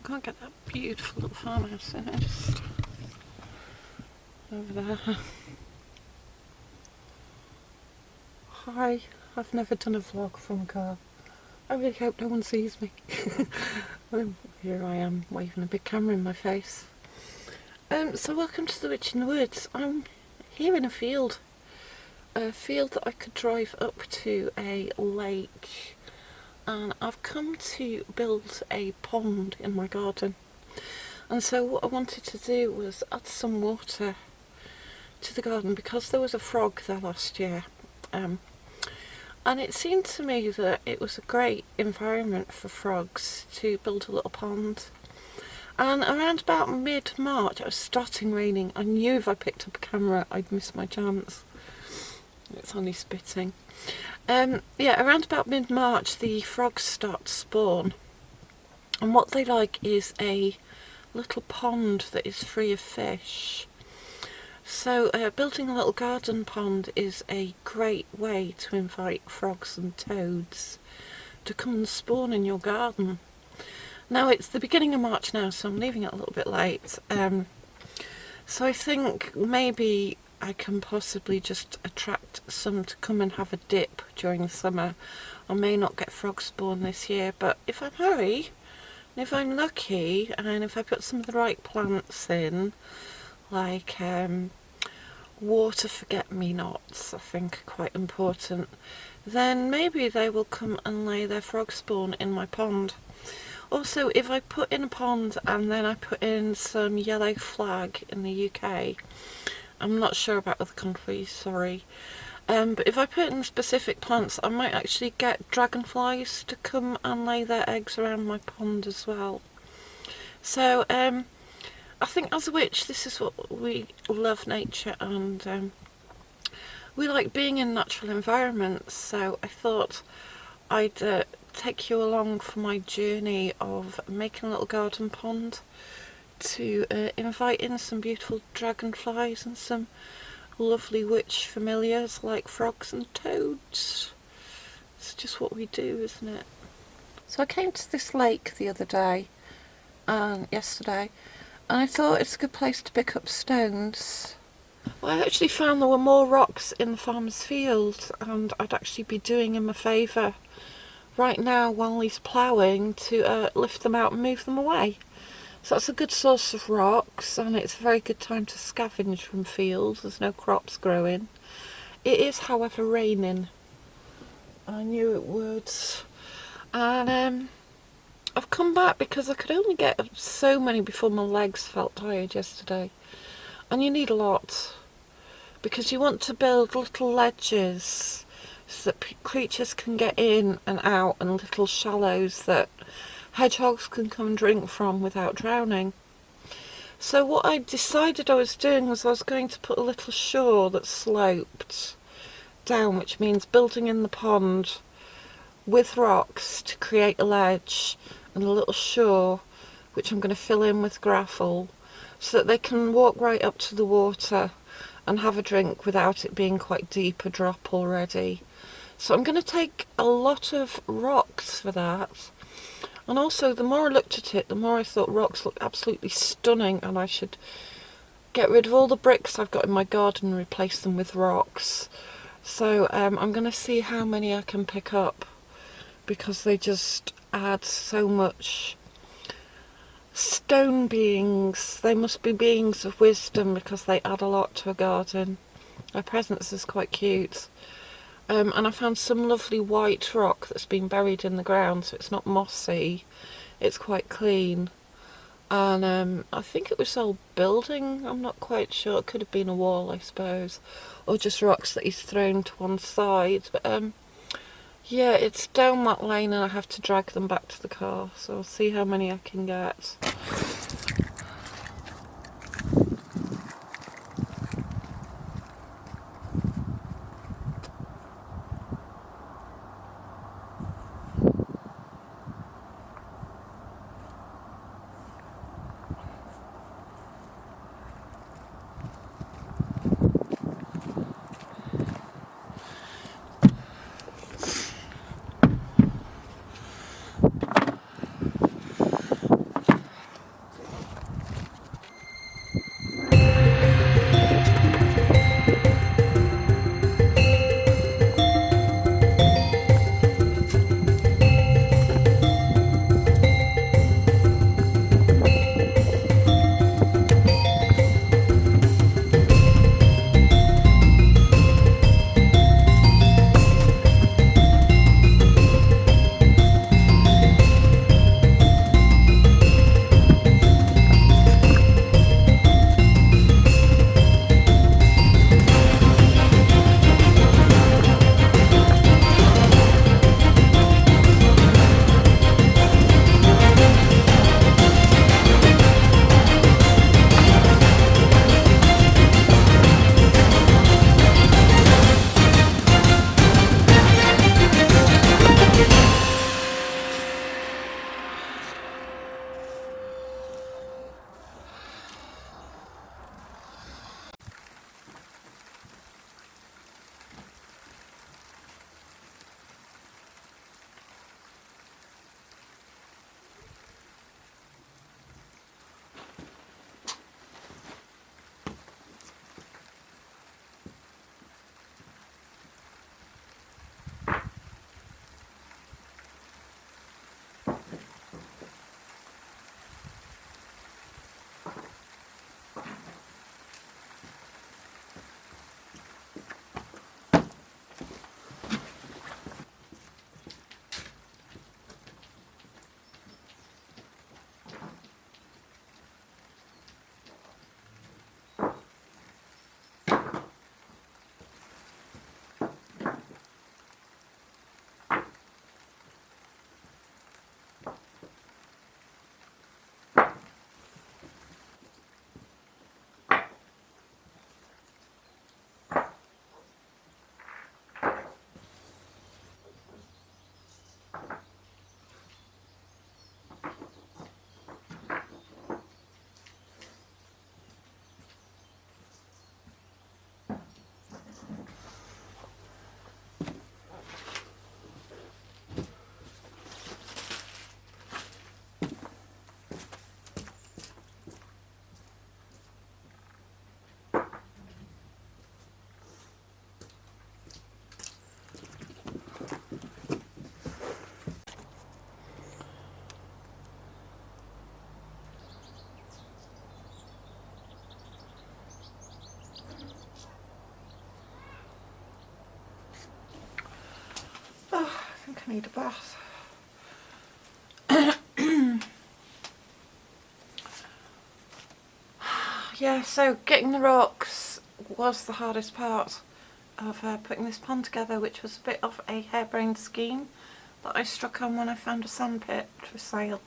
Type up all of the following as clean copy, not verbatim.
Can't get that beautiful little farmhouse in it, just over there. Hi, I've never done a vlog from a car. I really hope no one sees me. Here I am, waving a big camera in my face. So welcome to the Witch in the Woods. I'm here in a field that I could drive up to a lake, and I've come to build a pond in my garden. And so what I wanted to do was add some water to the garden because there was a frog there last year. And it seemed to me that it was a great environment for frogs to build a little pond. And around about mid-March, it was starting raining. I knew if I picked up a camera, I'd miss my chance. It's only spitting. Yeah, around about mid-March, the frogs start to spawn. And what they like is a little pond that is free of fish. So building a little garden pond is a great way to invite frogs and toads to come and spawn in your garden. Now it's the beginning of March now, so I'm leaving it a little bit late. So I think maybe I can possibly just attract some to come and have a dip during the summer. I may not get frog spawn this year, but if I hurry, and if I'm lucky, and if I put some of the right plants in, like water forget-me-nots, I think are quite important, then maybe they will come and lay their frog spawn in my pond. Also, if I put in a pond and then I put in some yellow flag in the UK, I'm not sure about other countries, sorry, but if I put in specific plants, I might actually get dragonflies to come and lay their eggs around my pond as well. So I think as a witch, this is what we love, nature, and we like being in natural environments, so I thought I'd take you along for my journey of making a little garden pond to invite in some beautiful dragonflies and some lovely witch familiars like frogs and toads. It's just what we do, isn't it? So I came to this lake the other day, yesterday, and I thought it's a good place to pick up stones. Well, I actually found there were more rocks in the farmer's field, and I'd actually be doing him a favour right now while he's ploughing to lift them out and move them away. So that's a good source of rocks, and it's a very good time to scavenge from fields. There's no crops growing. It is, however, raining. I knew it would. And I've come back because I could only get so many before my legs felt tired yesterday. And you need a lot, because you want to build little ledges so that creatures can get in and out, and little shallows that hedgehogs can come and drink from without drowning. So what I decided I was doing was I was going to put a little shore that sloped down, which means building in the pond with rocks to create a ledge and a little shore which I'm going to fill in with gravel so that they can walk right up to the water and have a drink without it being quite deep a drop already. So I'm going to take a lot of rocks for that. And also, the more I looked at it, the more I thought rocks looked absolutely stunning, and I should get rid of all the bricks I've got in my garden and replace them with rocks. So I'm going to see how many I can pick up, because they just add so much. Stone beings, they must be beings of wisdom because they add a lot to a garden. Their presence is quite cute. And I found some lovely white rock that's been buried in the ground, so it's not mossy, it's quite clean. And I think it was old building, I'm not quite sure, it could have been a wall, I suppose, or just rocks that he's thrown to one side. But yeah, it's down that lane and I have to drag them back to the car, so I'll see how many I can get. need a bath. Yeah, so getting the rocks was the hardest part of putting this pond together, which was a bit of a harebrained scheme that I struck on when I found a sandpit for sale.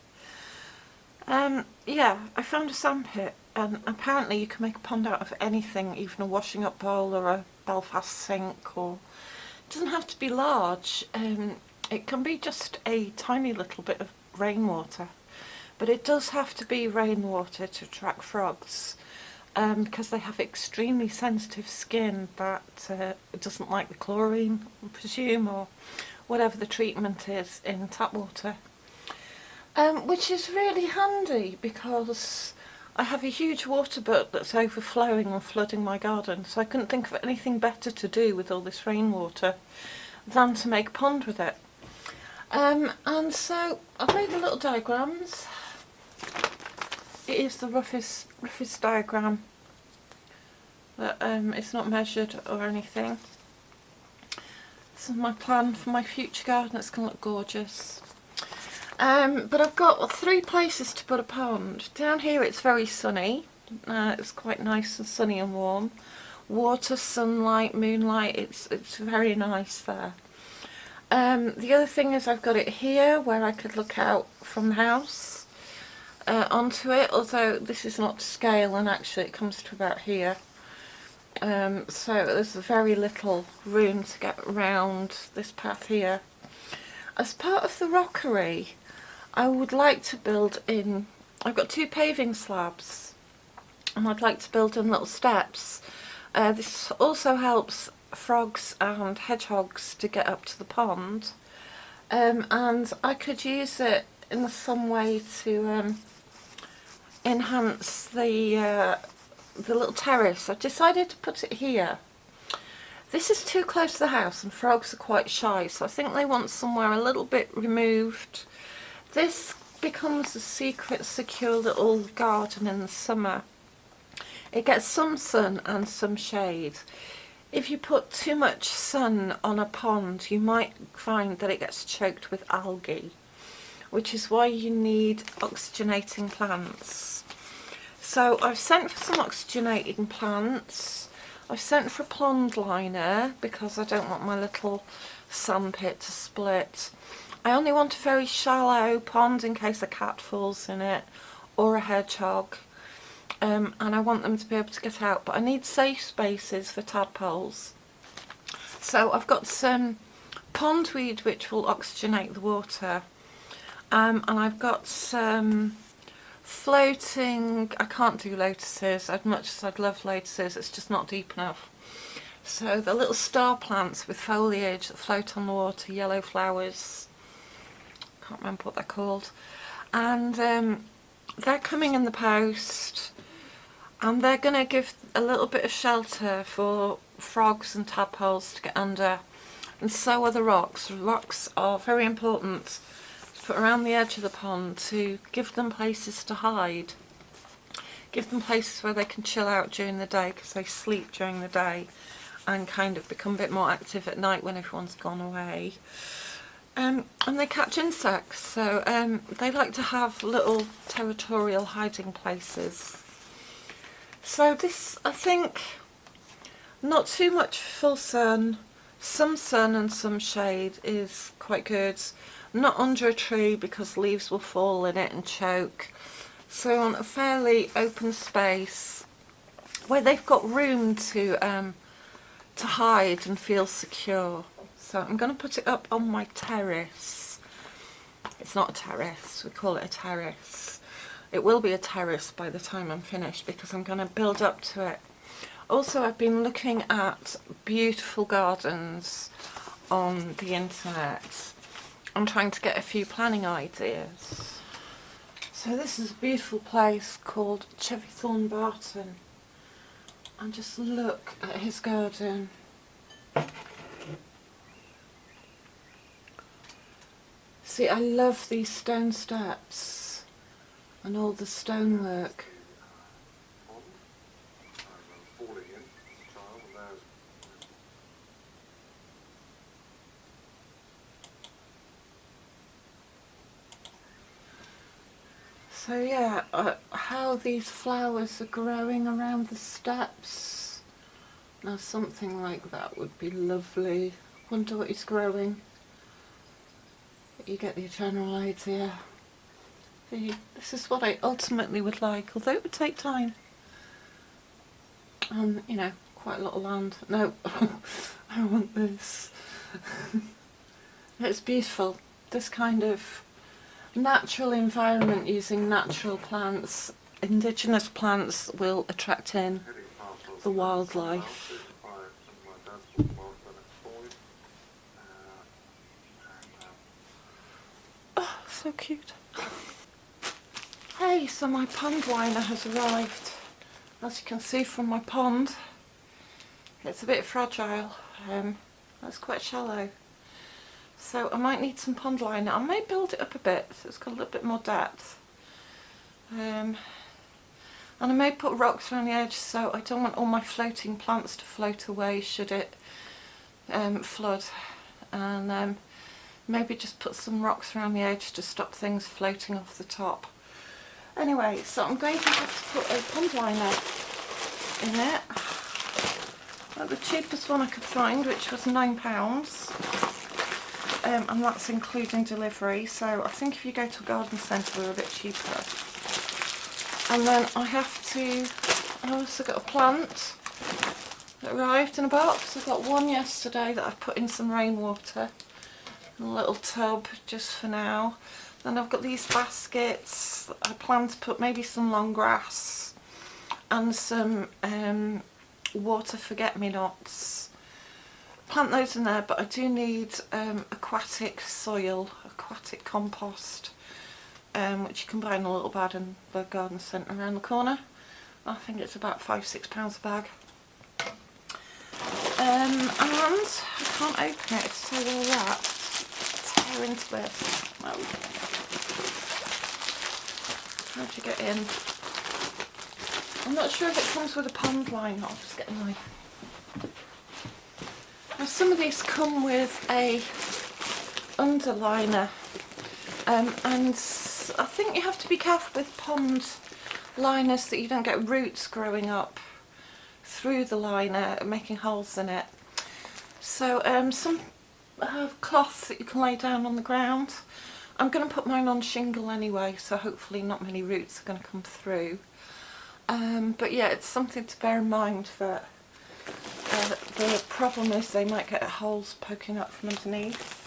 Yeah, I found a sandpit, and apparently you can make a pond out of anything, even a washing up bowl or a Belfast sink, or it doesn't have to be large. It can be just a tiny little bit of rainwater, but it does have to be rainwater to attract frogs, because they have extremely sensitive skin that doesn't like the chlorine, I presume, or whatever the treatment is in tap water. Which is really handy because I have a huge water butt that's overflowing and flooding my garden, so I couldn't think of anything better to do with all this rainwater than to make a pond with it. And so I've made the little diagrams. It is the roughest diagram, but it's not measured or anything. This is my plan for my future garden. It's going to look gorgeous. But I've got 3 places to put a pond. Down here it's very sunny. It's quite nice and sunny and warm. Water, sunlight, moonlight, it's very nice there. The other thing is I've got it here where I could look out from the house onto it, although this is not to scale and actually it comes to about here. So there's very little room to get around this path here. As part of the rockery, I would like to build in, I've got 2 paving slabs, and I'd like to build in little steps. This also helps frogs and hedgehogs to get up to the pond, and I could use it in some way to enhance the little terrace. I've decided to put it here. This is too close to the house and frogs are quite shy, so I think they want somewhere a little bit removed. This becomes a secret, secure little garden in the summer. It gets some sun and some shade. If you put too much sun on a pond, you might find that it gets choked with algae, which is why you need oxygenating plants. So I've sent for some oxygenating plants. I've sent for a pond liner because I don't want my little sandpit to split. I only want a very shallow pond in case a cat falls in it or a hedgehog, and I want them to be able to get out, but I need safe spaces for tadpoles. So I've got some pondweed which will oxygenate the water, and I've got some floating, I can't do lotuses as much as I'd love lotuses, it's just not deep enough. So the little star plants with foliage that float on the water, yellow flowers, can't remember what they're called, and they're coming in the post, and they're going to give a little bit of shelter for frogs and tadpoles to get under, and so are the rocks. Rocks are very important to put around the edge of the pond to give them places to hide, give them places where they can chill out during the day, because they sleep during the day and kind of become a bit more active at night when everyone's gone away. And they catch insects, so they like to have little territorial hiding places. So this, I think, not too much full sun, some sun and some shade is quite good. Not under a tree because leaves will fall in it and choke. So on a fairly open space where they've got room to hide and feel secure. So I'm going to put it up on my terrace. It's not a terrace, we call it a terrace. It will be a terrace by the time I'm finished because I'm going to build up to it. Also, I've been looking at beautiful gardens on the internet. I'm trying to get a few planning ideas. So this is a beautiful place called Chevythorne Barton. And just look at his garden. See, I love these stone steps and all the stonework. So yeah, how these flowers are growing around the steps. Now something like that would be lovely. Wonder what is growing. But you get the general idea. This is what I ultimately would like, although it would take time. And, you know, quite a lot of land. No, I want this. It's beautiful. This kind of natural environment using natural plants, indigenous plants, will attract in the wildlife. Oh, so cute. Hey, so my pond liner has arrived. As you can see from my pond, it's a bit fragile. It's quite shallow. So I might need some pond liner. I may build it up a bit so it's got a little bit more depth. And I may put rocks around the edge, so I don't want all my floating plants to float away should it flood. And maybe just put some rocks around the edge to stop things floating off the top. Anyway, so I'm going to have to put a pond liner in it. The cheapest one I could find, which was £9. And that's including delivery, so I think if you go to a garden centre they're a bit cheaper. And then I also got a plant that arrived in a box. I got one yesterday that I've put in some rainwater in a little tub just for now. Then I've got these baskets. I plan to put maybe some long grass and some water forget-me-nots. Plant those in there, but I do need aquatic soil, aquatic compost, which you can buy in a little bag in the garden centre around the corner. I think it's about £5–6 a bag. And I can't open it, it's so well wrapped. Tear into it. Oh. How'd you get in? I'm not sure if it comes with a pond line. I'll just get a knife. Now some of these come with a underliner, and I think you have to be careful with pond liners that you don't get roots growing up through the liner making holes in it. So some have cloth that you can lay down on the ground. I'm going to put mine on shingle anyway, so hopefully not many roots are going to come through. But yeah, it's something to bear in mind that the problem is they might get holes poking up from underneath.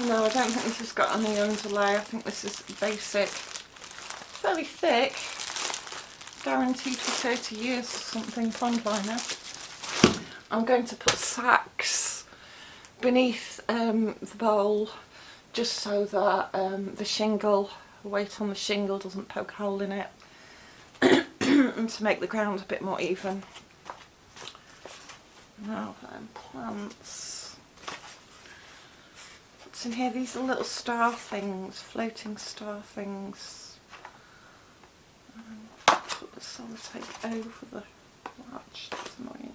No, I don't think this has got any underlay. I think this is basic. Fairly thick. Guaranteed for 30 years or something, pond liner. I'm going to put sacks beneath the bowl just so that the weight on the shingle doesn't poke a hole in it and to make the ground a bit more even. Now then, plants. What's in here? These are little star things, floating star things. Put the sellotape over the latch, that's annoying.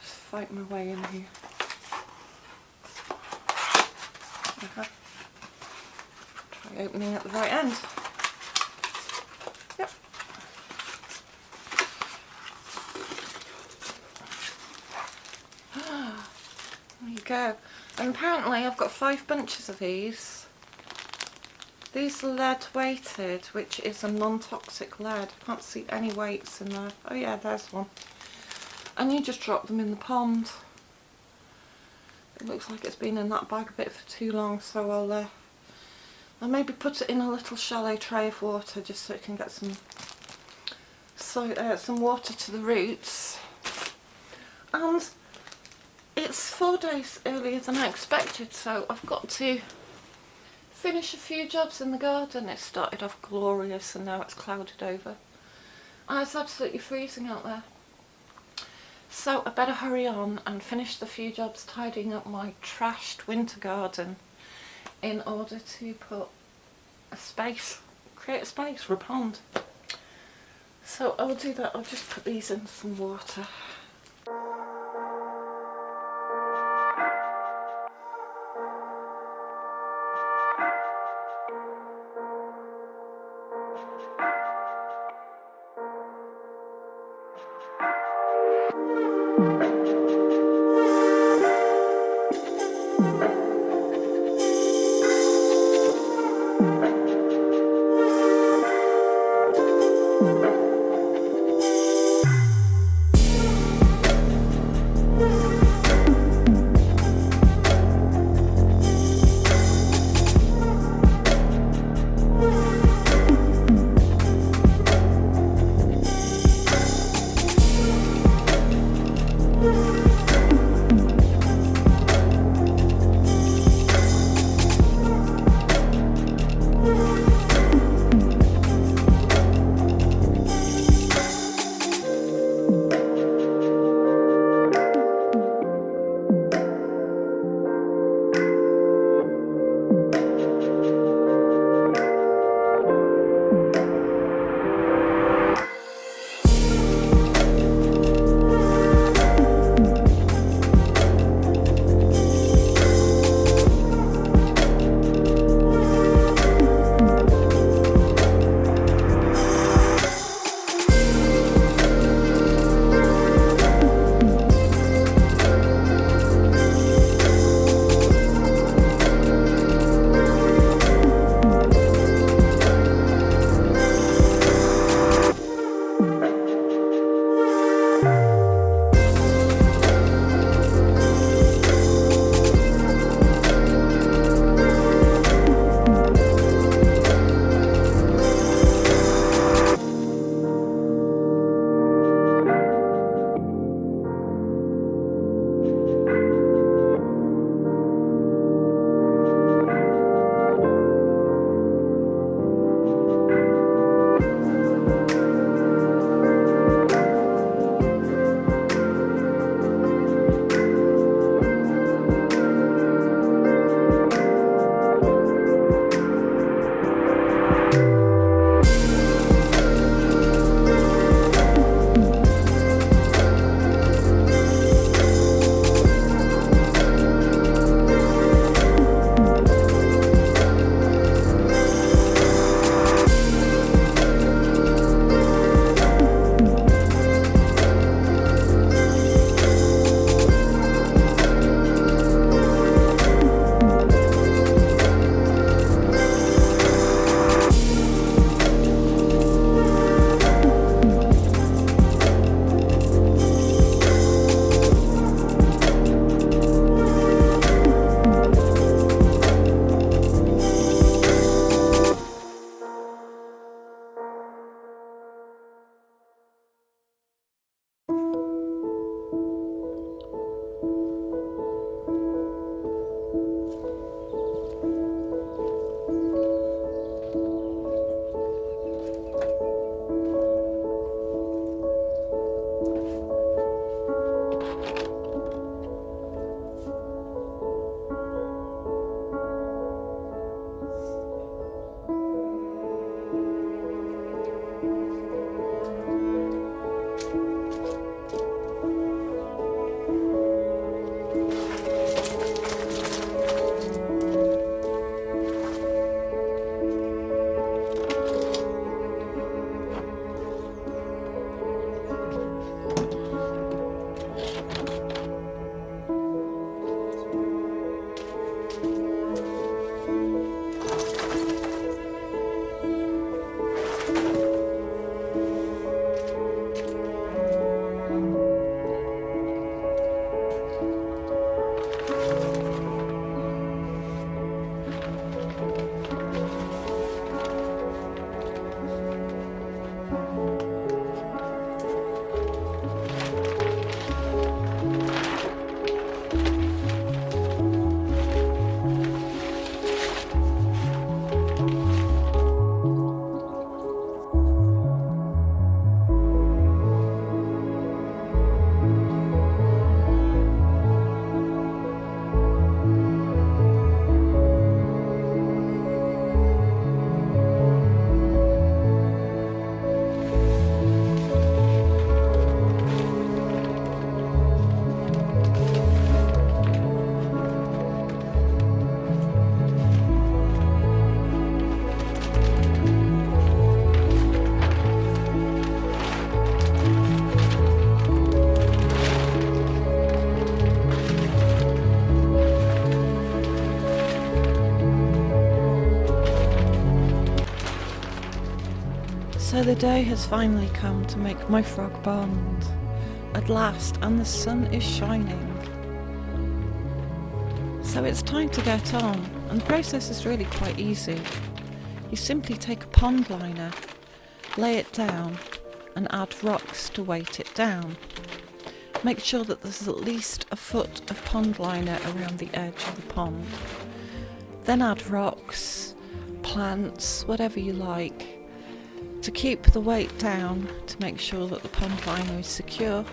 Fight my way in here. Try opening at the right end. Yep. There you go. And apparently I've got 5 bunches of these. These are lead weighted, which is a non-toxic lead. I can't see any weights in there. Oh yeah, there's one. And you just drop them in the pond. It looks like it's been in that bag a bit for too long, so I'll maybe put it in a little shallow tray of water just so it can get some water to the roots. And it's 4 days earlier than I expected, so I've got to finish a few jobs in the garden. It started off glorious and now it's clouded over. And it's absolutely freezing out there. So I better hurry on and finish the few jobs tidying up my trashed winter garden in order to put a space create a space for a pond. So I'll do that. I'll just put these in some water. So the day has finally come to make my frog pond. At last, and the sun is shining. So it's time to get on, and the process is really quite easy. You simply take a pond liner, lay it down, and add rocks to weight it down. Make sure that there's at least a foot of pond liner around the edge of the pond. Then add rocks, plants, whatever you like, to keep the weight down to make sure that the pond liner is secure.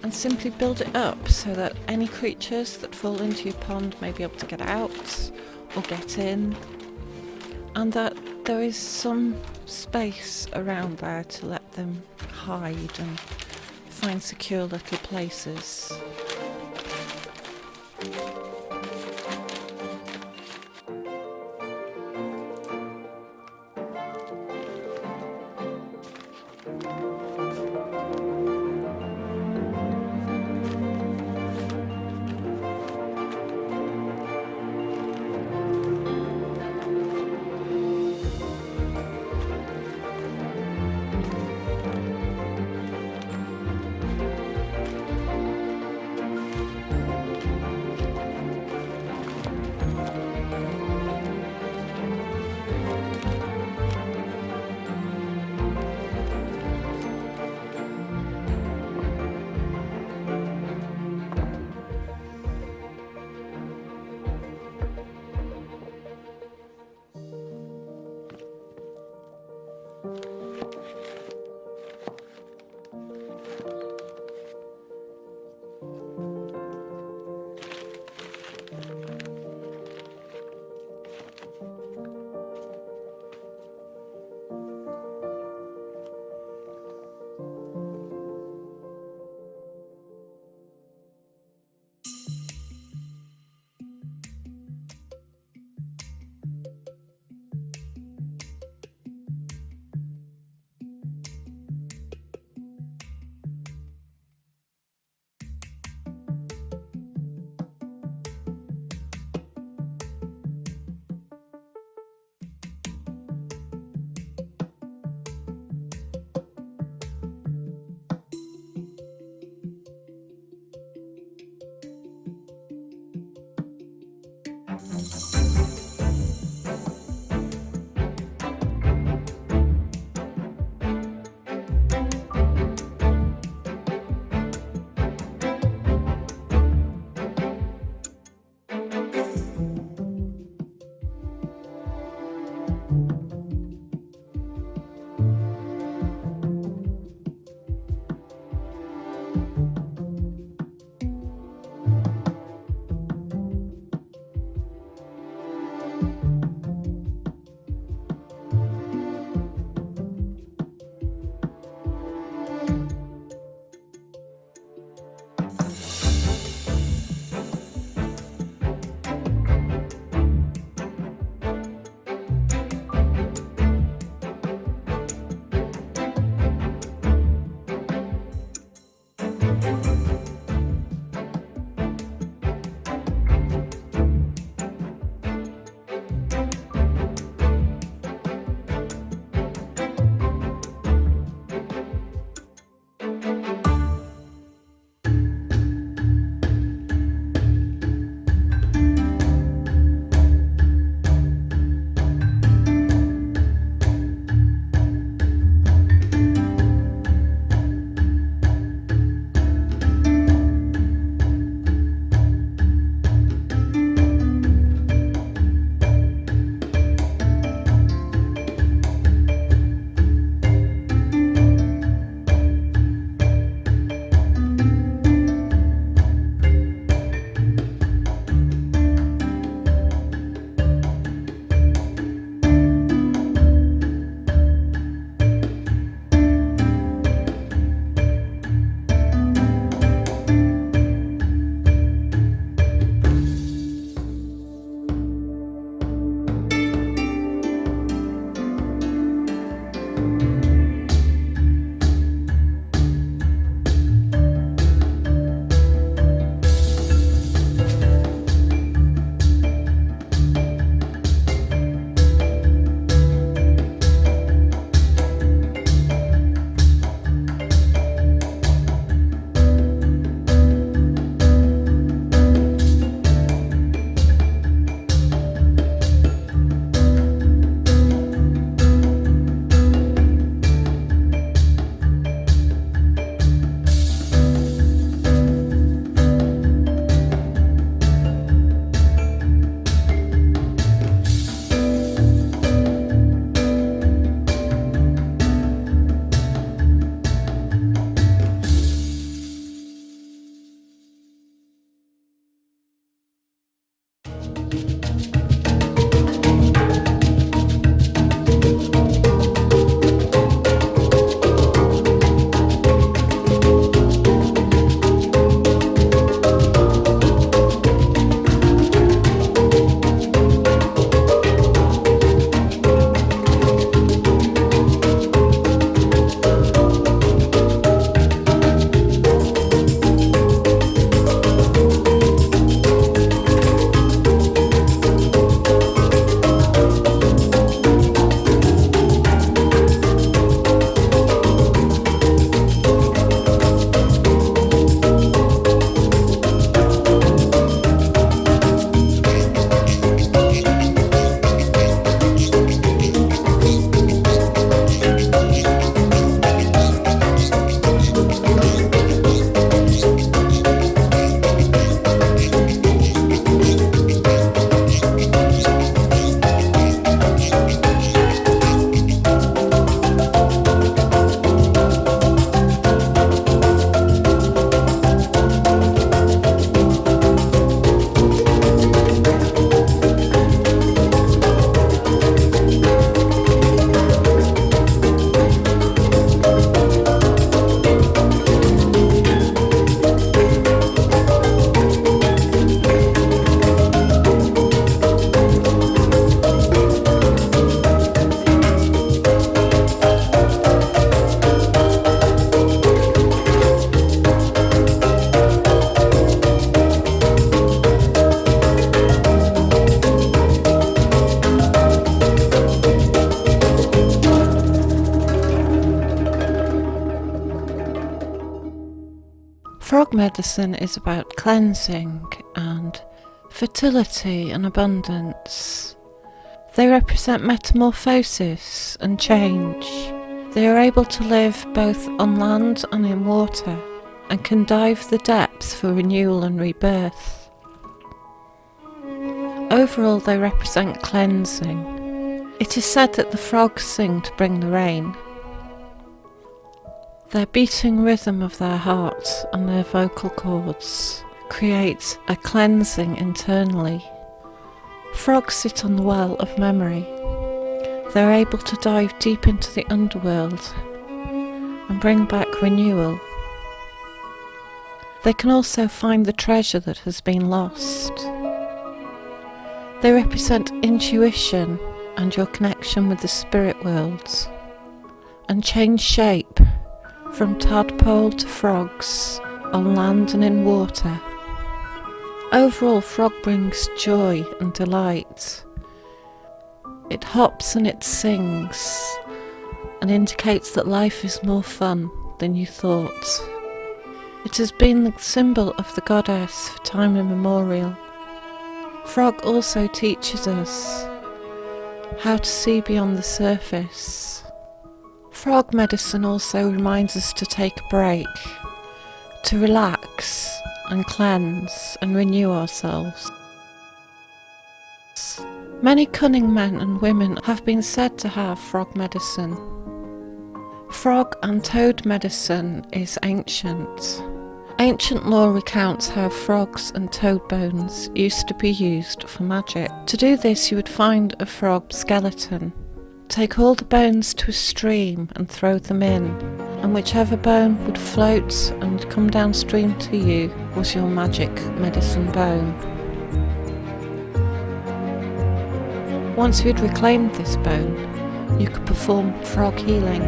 And simply build it up so that any creatures that fall into your pond may be able to get out or get in, and that there is some space around there to let them hide and find secure little places. Frog medicine is about cleansing and fertility and abundance. They represent metamorphosis and change. They are able to live both on land and in water, and can dive the depths for renewal and rebirth. Overall, they represent cleansing. It is said that the frogs sing to bring the rain. Their beating rhythm of their hearts and their vocal cords creates a cleansing internally. Frogs sit on the well of memory. They're able to dive deep into the underworld and bring back renewal. They can also find the treasure that has been lost. They represent intuition and your connection with the spirit worlds, and change shape from tadpole to frogs on land and in water. Overall, frog brings joy and delight. It hops and it sings and indicates that life is more fun than you thought. It has been the symbol of the goddess for time immemorial. Frog also teaches us how to see beyond the surface. Frog medicine also reminds us to take a break, to relax and cleanse and renew ourselves. Many cunning men and women have been said to have frog medicine. Frog and toad medicine is ancient. Ancient lore recounts how frogs and toad bones used to be used for magic. To do this, you would find a frog skeleton, take all the bones to a stream and throw them in, and whichever bone would float and come downstream to you was your magic medicine bone. Once you'd reclaimed this bone, you could perform frog healing.